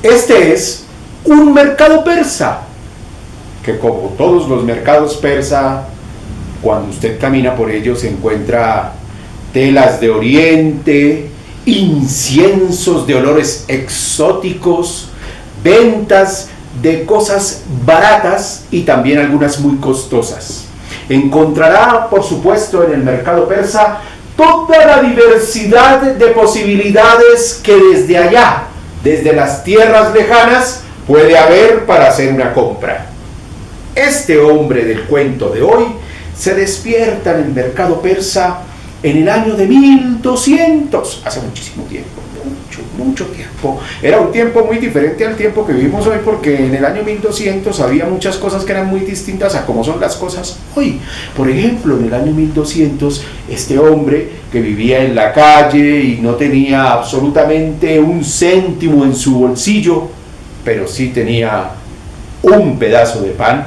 Este es un mercado persa, que como todos los mercados persa, cuando usted camina por ellos se encuentra telas de oriente, inciensos de olores exóticos, ventas de cosas baratas y también algunas muy costosas. Encontrará, por supuesto, en el mercado persa toda la diversidad de posibilidades que desde allá, desde las tierras lejanas, puede haber para hacer una compra. Este hombre del cuento de hoy se despierta en el mercado persa en el año de 1200, hace muchísimo tiempo, mucho tiempo. Era un tiempo muy diferente al tiempo que vivimos hoy, porque en el año 1200 había muchas cosas que eran muy distintas a cómo son las cosas hoy. Por ejemplo, en el año 1200, este hombre que vivía en la calle y no tenía absolutamente un céntimo en su bolsillo, pero sí tenía un pedazo de pan,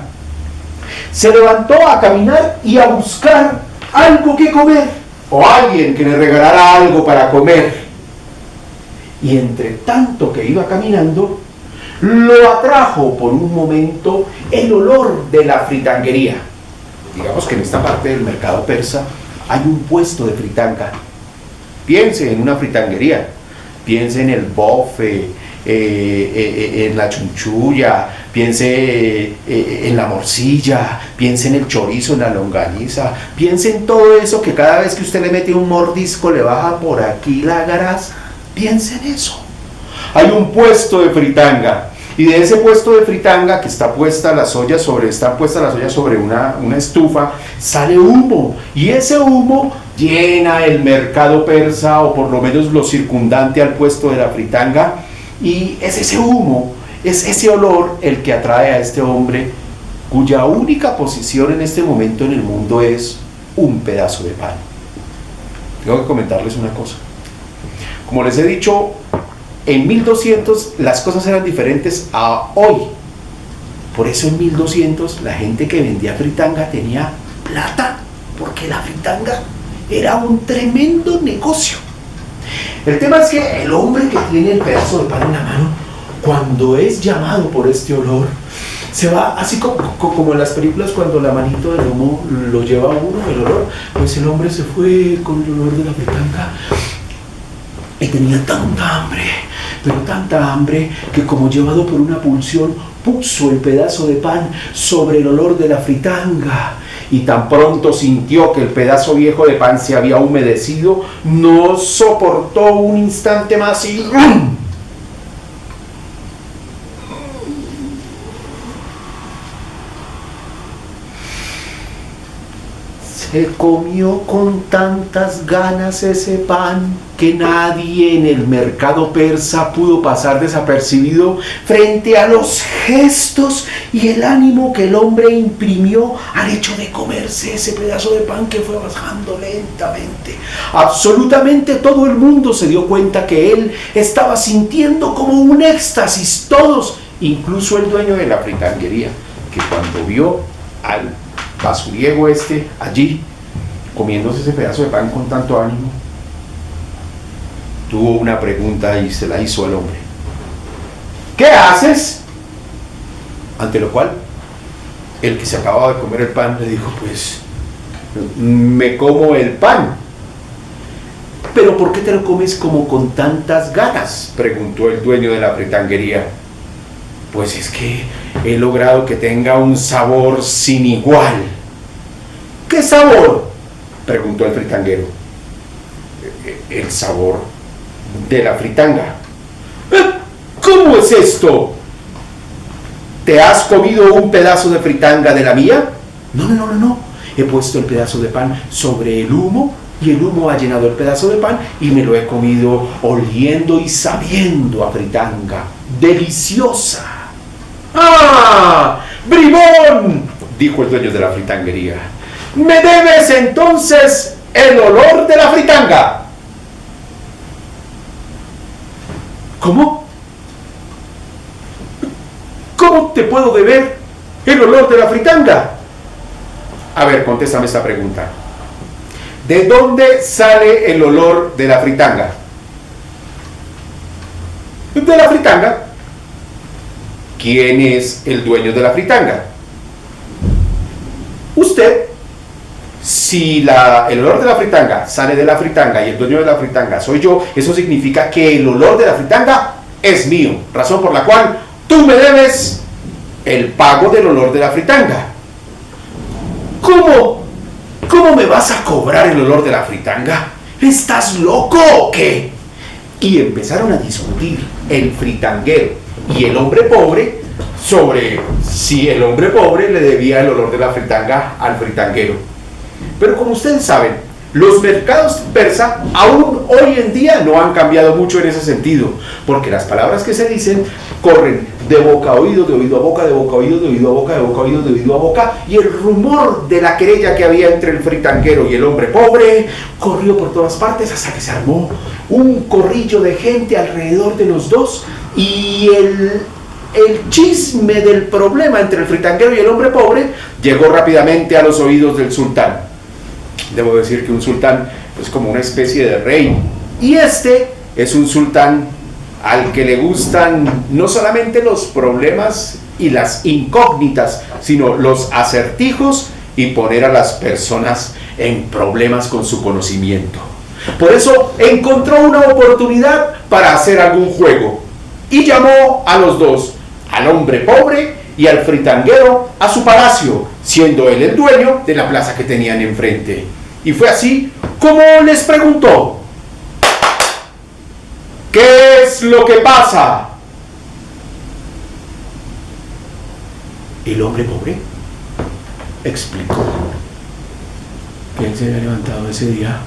se levantó a caminar y a buscar algo que comer, o alguien que le regalara algo para comer. Y entre tanto que iba caminando, lo atrajo por un momento el olor de la fritanguería. Digamos que en esta parte del mercado persa hay un puesto de fritanga. Piense en una fritanguería, piense en el bofe, en la chunchulla, piense en la morcilla, piense en el chorizo, en la longaniza, piense en todo eso que cada vez que usted le mete un mordisco le baja por aquí la grasa. Piense en eso. Hay un puesto de fritanga, y de ese puesto de fritanga que está puesta las ollas sobre una estufa, sale humo, y ese humo llena el mercado persa, o por lo menos lo circundante al puesto de la fritanga, y es ese humo, es ese olor el que atrae a este hombre, cuya única posición en este momento en el mundo es un pedazo de pan. Tengo que comentarles una cosa. Como les he dicho, en 1200 las cosas eran diferentes a hoy. Por eso en 1200 la gente que vendía fritanga tenía plata, porque la fritanga era un tremendo negocio. El tema es que el hombre que tiene el pedazo de pan en la mano, cuando es llamado por este olor, se va así como en las películas, cuando la manito del humo lo lleva a uno, el olor, pues el hombre se fue con el olor de la fritanga. Y tenía tanta hambre, pero tanta hambre, que como llevado por una pulsión, puso el pedazo de pan sobre el olor de la fritanga. Y tan pronto sintió que el pedazo viejo de pan se había humedecido, no soportó un instante más y ¡rum! Se comió con tantas ganas ese pan que nadie en el mercado persa pudo pasar desapercibido frente a los gestos y el ánimo que el hombre imprimió al hecho de comerse ese pedazo de pan que fue bajando lentamente. Absolutamente todo el mundo se dio cuenta que él estaba sintiendo como un éxtasis, todos, incluso el dueño de la fritanguería, que cuando vio al basuriego allí comiéndose ese pedazo de pan con tanto ánimo, tuvo una pregunta y se la hizo al hombre: ¿qué haces? Ante lo cual el que se acababa de comer el pan le dijo: pues me como el pan. ¿Pero por qué te lo comes como con tantas ganas?, preguntó el dueño de la fritanguería. Pues es que he logrado que tenga un sabor sin igual. ¿Qué sabor?, preguntó el fritanguero. El sabor de la fritanga. ¿Cómo es esto? ¿Te has comido un pedazo de fritanga de la mía? No. He puesto el pedazo de pan sobre el humo y el humo ha llenado el pedazo de pan y me lo he comido oliendo y sabiendo a fritanga. ¡Deliciosa! ¡Ah! ¡Bribón!, dijo el dueño de la fritanguería. ¡Me debes entonces el olor de la fritanga! ¿Cómo? ¿Cómo te puedo deber el olor de la fritanga? A ver, contéstame esta pregunta. ¿De dónde sale el olor de la fritanga? De la fritanga. ¿quién es el dueño de la fritanga? Usted. Si el olor de la fritanga sale de la fritanga y el dueño de la fritanga soy yo, eso significa que el olor de la fritanga es mío, razón por la cual tú me debes el pago del olor de la fritanga. ¿Cómo? ¿Cómo me vas a cobrar el olor de la fritanga? ¿Estás loco o qué? Y empezaron a discutir el fritanguero y el hombre pobre sobre si el hombre pobre le debía el olor de la fritanga al fritanguero. Pero como ustedes saben, los mercados persa aún hoy en día no han cambiado mucho en ese sentido, porque las palabras que se dicen corren de boca a oído, de oído a boca, de boca a oído, de oído a boca, de boca a oído, de oído a boca, y el rumor de la querella que había entre el fritanguero y el hombre pobre corrió por todas partes hasta que se armó un corrillo de gente alrededor de los dos, y el chisme del problema entre el fritanguero y el hombre pobre llegó rápidamente a los oídos del sultán. Debo decir que un sultán es como una especie de rey, y este es un sultán al que le gustan no solamente los problemas y las incógnitas, sino los acertijos y poner a las personas en problemas con su conocimiento. Por eso encontró una oportunidad para hacer algún juego y llamó a los dos, al hombre pobre y al fritanguero, a su palacio, siendo él el dueño de la plaza que tenían enfrente. Y fue así como les preguntó: ¿qué es lo que pasa? El hombre pobre explicó que él se había levantado ese día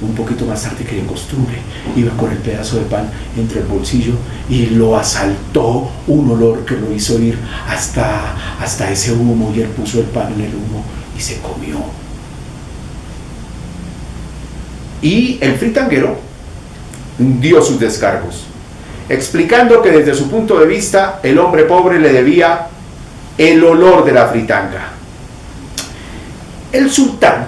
un poquito más tarde que de costumbre, iba con el pedazo de pan entre el bolsillo y lo asaltó un olor que lo hizo ir hasta ese humo, y él puso el pan en el humo y se comió. Y el fritanguero dio sus descargos, explicando que desde su punto de vista el hombre pobre le debía el olor de la fritanga. El sultán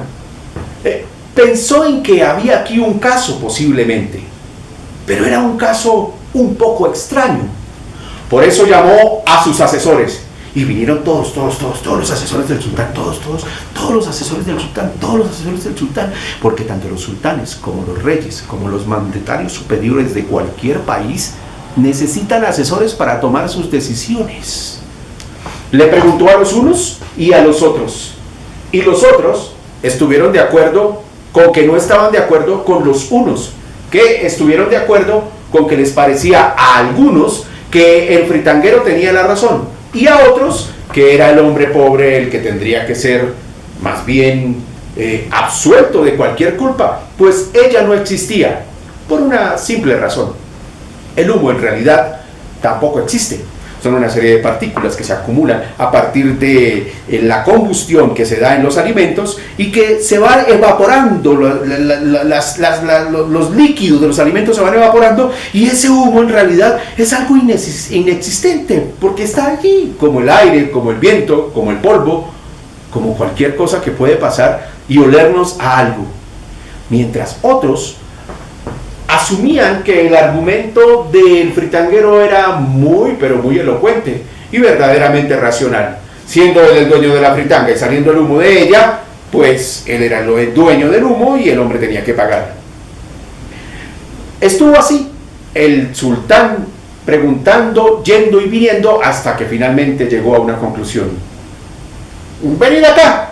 pensó en que había aquí un caso posiblemente, pero era un caso un poco extraño. Por eso llamó a sus asesores, y vinieron todos los asesores del sultán, todos los asesores del sultán, porque tanto los sultanes como los reyes, como los mandatarios superiores de cualquier país necesitan asesores para tomar sus decisiones. Le preguntó a los unos y a los otros, y los otros estuvieron de acuerdo con que no estaban de acuerdo con los unos, que estuvieron de acuerdo con que les parecía a algunos que el fritanguero tenía la razón, y a otros que era el hombre pobre el que tendría que ser más bien absuelto de cualquier culpa, pues ella no existía, por una simple razón: el humo en realidad tampoco existe. Son una serie de partículas que se acumulan a partir de la combustión que se da en los alimentos y que se van evaporando, los líquidos de los alimentos se van evaporando, y ese humo en realidad es algo inexistente, porque está allí, como el aire, como el viento, como el polvo, como cualquier cosa que puede pasar y olernos a algo. Mientras otros asumían que el argumento del fritanguero era pero muy elocuente y verdaderamente racional. Siendo él el dueño de la fritanga y saliendo el humo de ella, pues él era el dueño del humo y el hombre tenía que pagar. Estuvo así el sultán preguntando, yendo y viniendo, hasta que finalmente llegó a una conclusión: venid acá.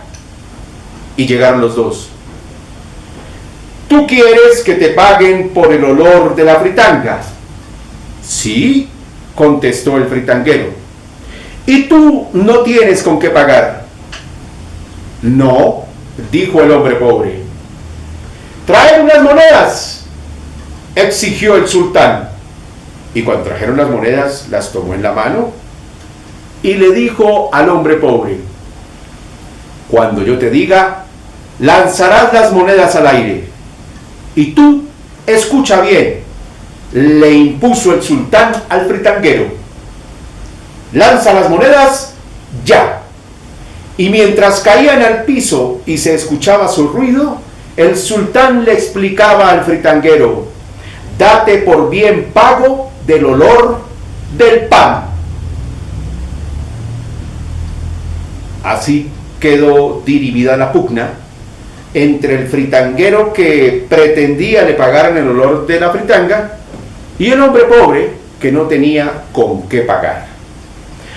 Y llegaron los dos. ¿Tú quieres que te paguen por el olor de la fritanga? Sí, contestó el fritanguero. ¿Y tú no tienes con qué pagar? No, dijo el hombre pobre. Traed unas monedas, exigió el sultán. Y cuando trajeron las monedas, las tomó en la mano y le dijo al hombre pobre: cuando yo te diga, lanzarás las monedas al aire. Y tú, escucha bien, le impuso el sultán al fritanguero: lanza las monedas ya. Y mientras caían al piso y se escuchaba su ruido, el sultán le explicaba al fritanguero: date por bien pago del olor del pan. Así quedó dirimida la pugna entre el fritanguero que pretendía le pagaran el olor de la fritanga y el hombre pobre que no tenía con qué pagar.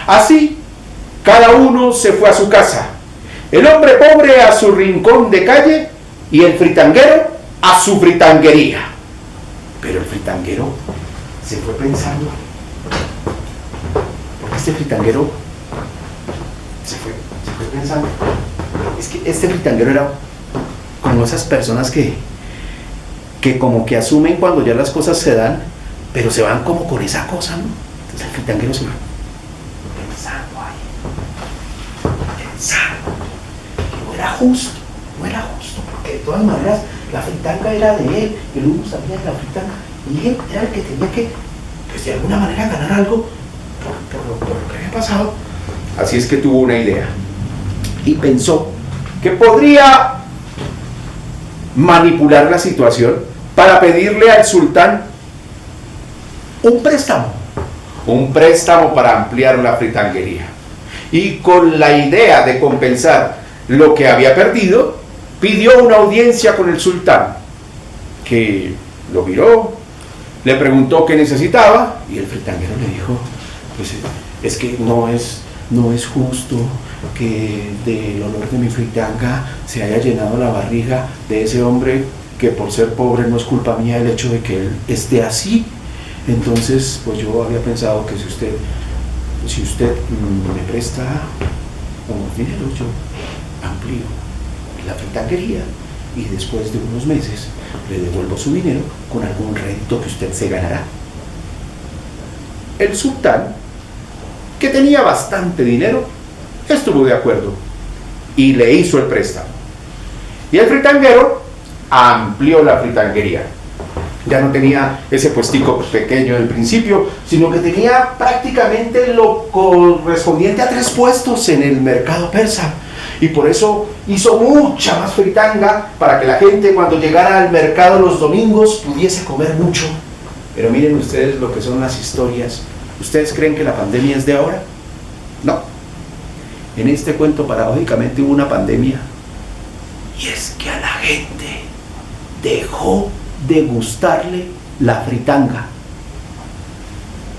Así, cada uno se fue a su casa, el hombre pobre a su rincón de calle y el fritanguero a su fritanguería. Pero el fritanguero se fue pensando, porque este fritanguero se fue pensando, es que este fritanguero era como esas personas que como que asumen cuando ya las cosas se dan, pero se van como con esa cosa, ¿no? Entonces el fritanguero se va pensando ahí, pensando que no era justo, porque de todas maneras la fritanga era de él, el uno sabía de la fritanga, y él era el que tenía que, pues de alguna manera, ganar algo por lo que había pasado. Así es que tuvo una idea y pensó que podría manipular la situación para pedirle al sultán un préstamo para ampliar la fritanguería. Y con la idea de compensar lo que había perdido, pidió una audiencia con el sultán, que lo miró, le preguntó qué necesitaba, y el fritanguero le dijo, pues es que no es justo que del olor de mi fritanga se haya llenado la barriga de ese hombre que por ser pobre no es culpa mía el hecho de que él esté así. Entonces, pues yo había pensado que si usted me presta unos dineros, yo amplío la fritanguería y después de unos meses le devuelvo su dinero con algún rédito que usted se ganará. El sultán, que tenía bastante dinero, estuvo de acuerdo y le hizo el préstamo. Y el fritanguero amplió la fritanguería. Ya no tenía ese puestico pequeño del principio, sino que tenía prácticamente lo correspondiente a 3 puestos en el mercado persa. Y por eso hizo mucha más fritanga para que la gente cuando llegara al mercado los domingos pudiese comer mucho. Pero miren ustedes lo que son las historias. ¿Ustedes creen que la pandemia es de ahora? No. En este cuento paradójicamente hubo una pandemia. Y es que a la gente dejó de gustarle la fritanga.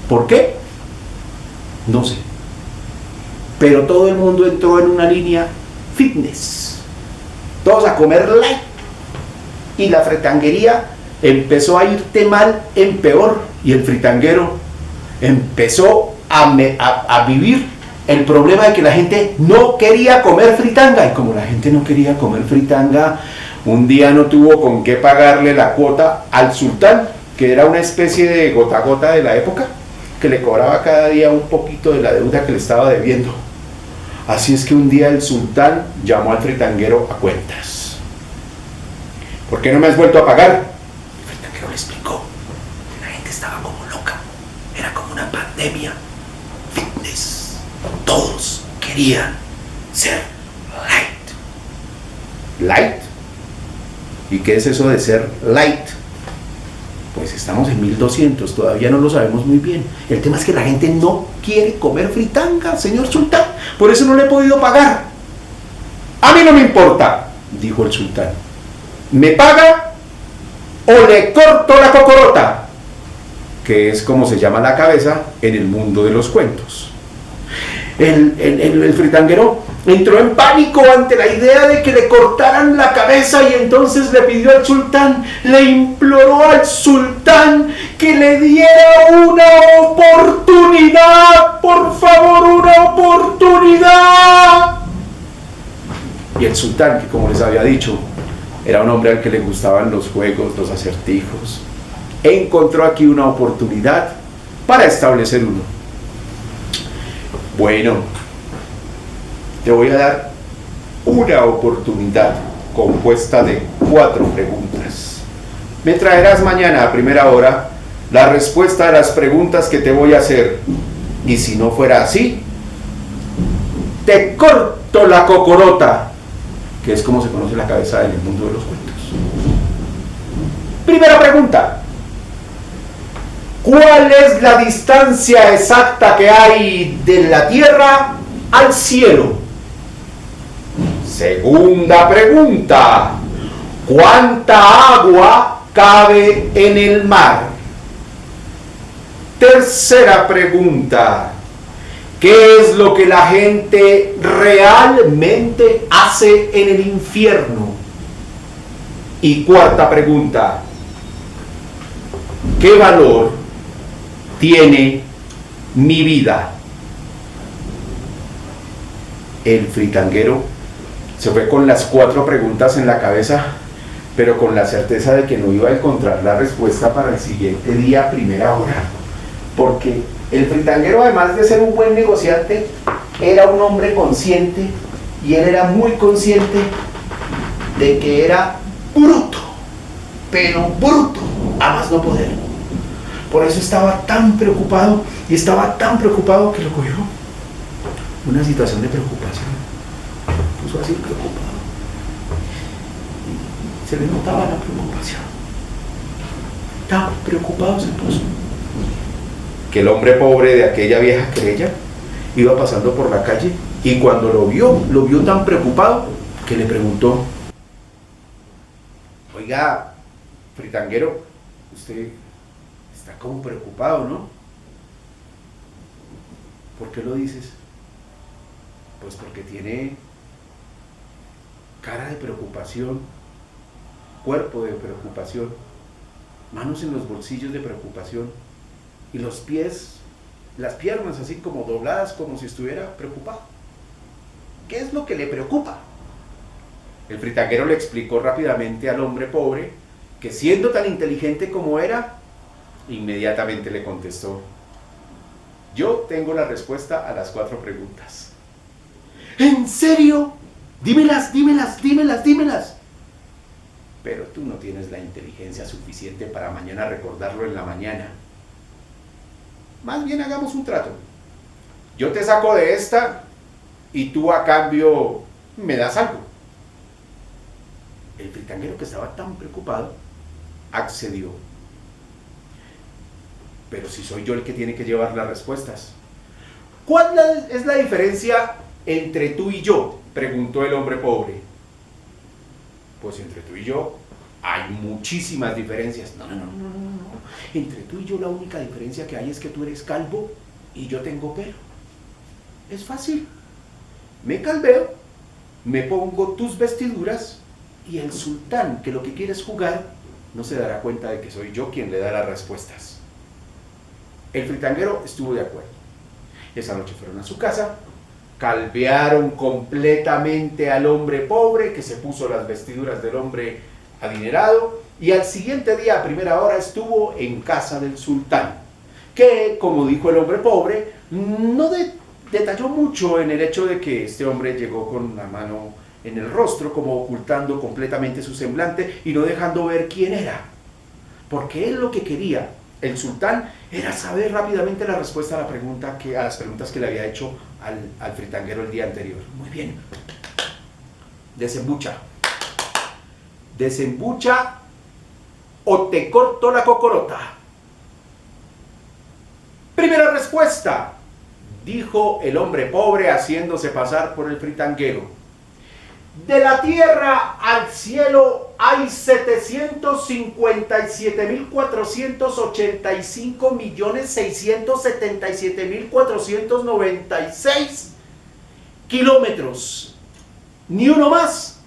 ¿Por qué? No sé. Pero todo el mundo entró en una línea fitness. Todos a comer light. Y la fritanguería empezó a ir de mal en peor. Y el fritanguero empezó a vivir el problema de que la gente no quería comer fritanga. Y como la gente no quería comer fritanga, un día no tuvo con qué pagarle la cuota al sultán, que era una especie de gota a gota de la época, que le cobraba cada día un poquito de la deuda que le estaba debiendo. Así es que un día el sultán llamó al fritanguero a cuentas. ¿Por qué no me has vuelto a pagar? El fritanguero le explicó que la gente estaba como loca, era como una pandemia fitness, todos querían ser light. ¿Y qué es eso de ser light? Pues estamos en 1200, todavía no lo sabemos muy bien. El tema es que la gente no quiere comer fritanga, señor sultán. Por eso no le he podido pagar. A mí no me importa, dijo el sultán. ¿Me paga o le corto la cocorota? Que es como se llama la cabeza en el mundo de los cuentos. El fritanguero entró en pánico ante la idea de que le cortaran la cabeza y entonces le pidió al sultán, le imploró al sultán que le diera una oportunidad, por favor, una oportunidad. Y el sultán, que como les había dicho, era un hombre al que le gustaban los juegos, los acertijos, encontró aquí una oportunidad para establecer uno. Bueno, te voy a dar una oportunidad compuesta de 4 preguntas. Me traerás mañana a primera hora la respuesta a las preguntas que te voy a hacer. Y si no fuera así, te corto la cocorota, que es como se conoce la cabeza en el mundo de los cuentos. Primera pregunta. ¿Cuál es la distancia exacta que hay de la Tierra al cielo? Segunda pregunta. ¿Cuánta agua cabe en el mar? Tercera pregunta. ¿Qué es lo que la gente realmente hace en el infierno? Y cuarta pregunta. ¿Qué valor tiene mi vida? El fritanguero se fue con las 4 preguntas en la cabeza, pero con la certeza de que no iba a encontrar la respuesta para el siguiente día a primera hora. Porque el fritanguero, además de ser un buen negociante, era un hombre consciente, y él era muy consciente de que era bruto, pero bruto, a más no poder. Por eso estaba tan preocupado, y estaba tan preocupado que lo cogió una situación de preocupación. Puso así preocupado. Y se le notaba la preocupación. Tan preocupado se puso que el hombre pobre de aquella vieja querella iba pasando por la calle, y cuando lo vio tan preocupado que le preguntó: oiga, fritanguero, usted está como preocupado, ¿no? ¿Por qué lo dices? Pues porque tiene cara de preocupación, cuerpo de preocupación, manos en los bolsillos de preocupación, y los pies, las piernas así como dobladas, como si estuviera preocupado. ¿Qué es lo que le preocupa? El fritanguero le explicó rápidamente al hombre pobre que, siendo tan inteligente como era, inmediatamente le contestó: yo tengo la respuesta a las 4 preguntas. ¿En serio? Dímelas. Pero tú no tienes la inteligencia suficiente para mañana recordarlo en la mañana. Más bien hagamos un trato. Yo te saco de esta y tú a cambio me das algo. El fritanguero, que estaba tan preocupado, accedió. Pero si soy yo el que tiene que llevar las respuestas. ¿Cuál es la diferencia entre tú y yo?, preguntó el hombre pobre. Pues entre tú y yo hay muchísimas diferencias. No. Entre tú y yo la única diferencia que hay es que tú eres calvo y yo tengo pelo. Es fácil. Me calveo, me pongo tus vestiduras, y el sultán, que lo que quiere es jugar, no se dará cuenta de que soy yo quien le da las respuestas. El fritanguero estuvo de acuerdo. Esa noche fueron a su casa, calvearon completamente al hombre pobre, que se puso las vestiduras del hombre adinerado, y al siguiente día a primera hora estuvo en casa del sultán, que, como dijo el hombre pobre, no detalló mucho en el hecho de que este hombre llegó con la mano en el rostro, como ocultando completamente su semblante y no dejando ver quién era, porque él lo que quería, el sultán, era saber rápidamente la respuesta a las preguntas que le había hecho al fritanguero el día anterior. Muy bien. Desembucha o te corto la cocorota. Primera respuesta, dijo el hombre pobre haciéndose pasar por el fritanguero. De la tierra al cielo hay 757.485.677.496 kilómetros. Ni uno más,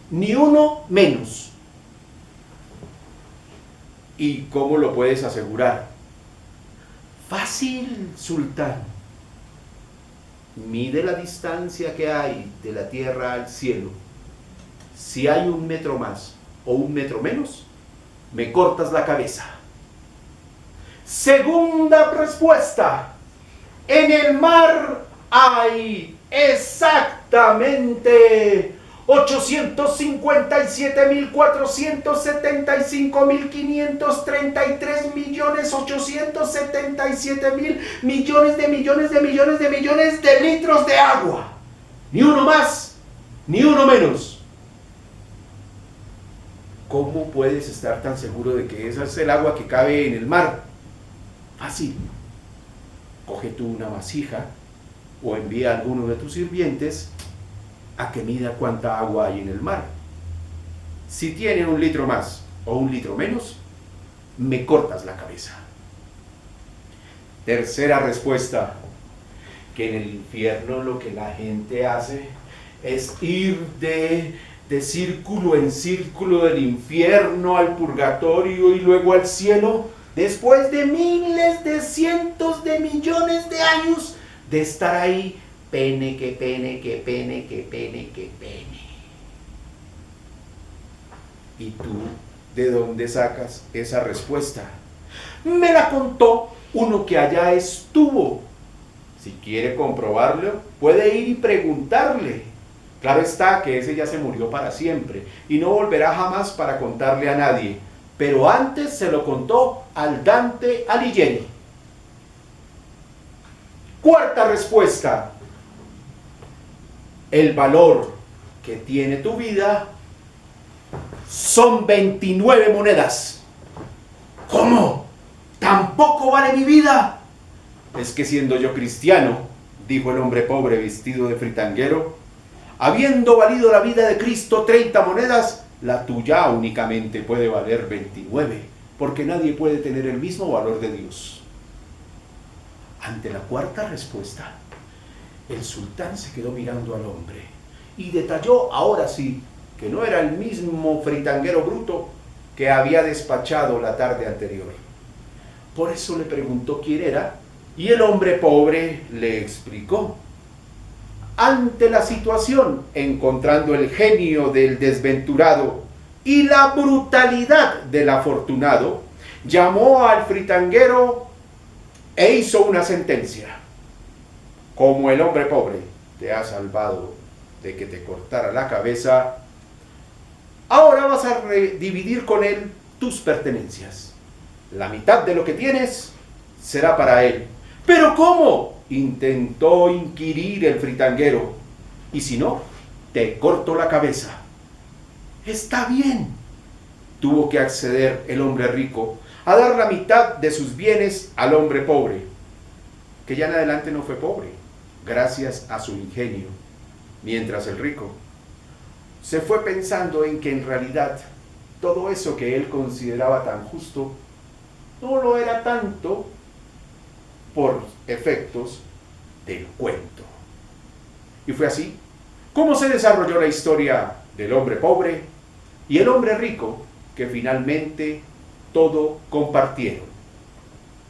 ni uno menos. ¿Y cómo lo puedes asegurar? Fácil, sultán. Mide la distancia que hay de la tierra al cielo. Si hay 1 metro más o 1 metro menos, me cortas la cabeza. Segunda respuesta. En el mar hay exactamente 855.475.537.877.000 millones de litros de agua. Ni uno más, ni uno menos. ¿Cómo puedes estar tan seguro de que esa es el agua que cabe en el mar? Fácil. Coge tú una vasija o envía a alguno de tus sirvientes a que mida cuánta agua hay en el mar. Si tiene 1 litro más o 1 litro menos, me cortas la cabeza. Tercera respuesta, que en el infierno lo que la gente hace es ir de círculo en círculo del infierno al purgatorio y luego al cielo, después de miles, de cientos de millones de años de estar ahí, pene, que pene, que pene, que pene, que pene. ¿Y tú de dónde sacas esa respuesta? Me la contó uno que allá estuvo. Si quiere comprobarlo, puede ir y preguntarle. Claro está que ese ya se murió para siempre y no volverá jamás para contarle a nadie. Pero antes se lo contó al Dante Alighieri. Cuarta respuesta. El valor que tiene tu vida son 29 monedas. ¿Cómo? ¿Tampoco vale mi vida? Es que siendo yo cristiano, dijo el hombre pobre vestido de fritanguero, habiendo valido la vida de Cristo 30 monedas, la tuya únicamente puede valer 29, porque nadie puede tener el mismo valor de Dios. Ante la cuarta respuesta, el sultán se quedó mirando al hombre y detalló ahora sí que no era el mismo fritanguero bruto que había despachado la tarde anterior. Por eso le preguntó quién era y el hombre pobre le explicó. Ante la situación, encontrando el genio del desventurado y la brutalidad del afortunado, llamó al fritanguero e hizo una sentencia. Como el hombre pobre te ha salvado de que te cortara la cabeza, ahora vas a dividir con él tus pertenencias. La mitad de lo que tienes será para él. ¿Pero cómo?, intentó inquirir el fritanguero. Y si no, te corto la cabeza. Está bien. Tuvo que acceder el hombre rico a dar la mitad de sus bienes al hombre pobre, que ya en adelante no fue pobre, gracias a su ingenio, mientras el rico se fue pensando en que en realidad todo eso que él consideraba tan justo no lo era tanto por efectos del cuento. Y fue así como se desarrolló la historia del hombre pobre y el hombre rico, que finalmente todo compartieron.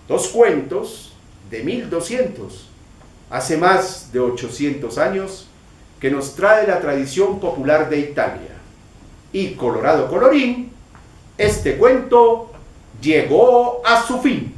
2 cuentos de 1200, hace más de 800 años, que nos trae la tradición popular de Italia. Y colorado colorín, este cuento llegó a su fin.